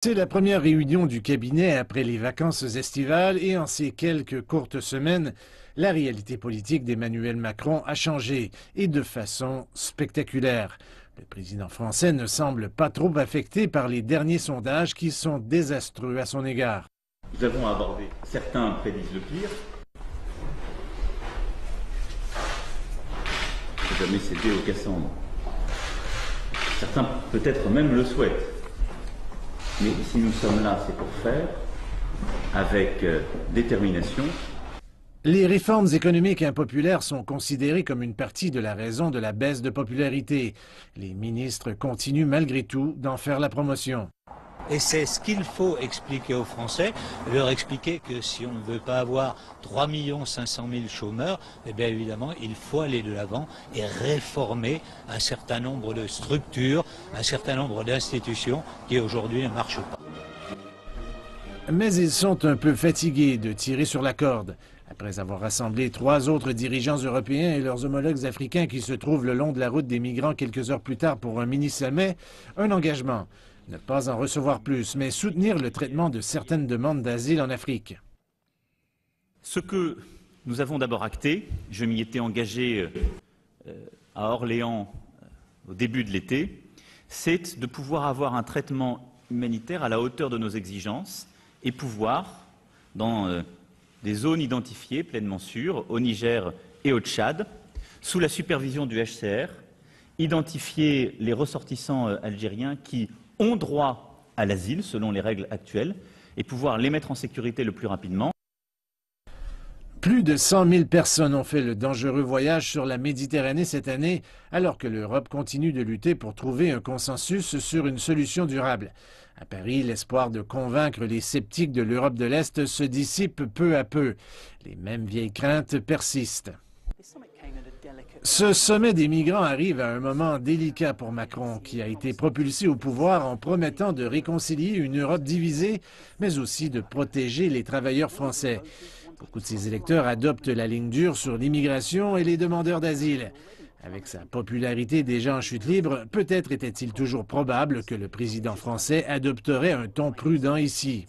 C'est la première réunion du cabinet après les vacances estivales et en ces quelques courtes semaines, la réalité politique d'Emmanuel Macron a changé et de façon spectaculaire. Le président français ne semble pas trop affecté par les derniers sondages qui sont désastreux à son égard. Nous avons abordé, certains prédisent le pire. Il ne faut jamais céder au Cassandre. Certains peut-être même le souhaitent. Mais si nous sommes là, c'est pour faire, avec détermination. Les réformes économiques impopulaires sont considérées comme une partie de la raison de la baisse de popularité. Les ministres continuent malgré tout d'en faire la promotion. Et c'est ce qu'il faut expliquer aux Français, leur expliquer que si on ne veut pas avoir 3 500 000 chômeurs, eh bien évidemment, il faut aller de l'avant et réformer un certain nombre de structures, un certain nombre d'institutions qui aujourd'hui ne marchent pas. Mais ils sont un peu fatigués de tirer sur la corde. Après avoir rassemblé 3 autres dirigeants européens et leurs homologues africains qui se trouvent le long de la route des migrants quelques heures plus tard pour un mini-sommet, un engagement. Ne pas en recevoir plus, mais soutenir le traitement de certaines demandes d'asile en Afrique. Ce que nous avons d'abord acté, je m'y étais engagé à Orléans au début de l'été, c'est de pouvoir avoir un traitement humanitaire à la hauteur de nos exigences et pouvoir, dans des zones identifiées, pleinement sûres, au Niger et au Tchad, sous la supervision du HCR, identifier les ressortissants algériens qui ont droit à l'asile selon les règles actuelles et pouvoir les mettre en sécurité le plus rapidement. Plus de 100 000 personnes ont fait le dangereux voyage sur la Méditerranée cette année, alors que l'Europe continue de lutter pour trouver un consensus sur une solution durable. À Paris, l'espoir de convaincre les sceptiques de l'Europe de l'Est se dissipe peu à peu. Les mêmes vieilles craintes persistent. Ce sommet des migrants arrive à un moment délicat pour Macron, qui a été propulsé au pouvoir en promettant de réconcilier une Europe divisée, mais aussi de protéger les travailleurs français. Beaucoup de ses électeurs adoptent la ligne dure sur l'immigration et les demandeurs d'asile. Avec sa popularité déjà en chute libre, peut-être était-il toujours probable que le président français adopterait un ton prudent ici.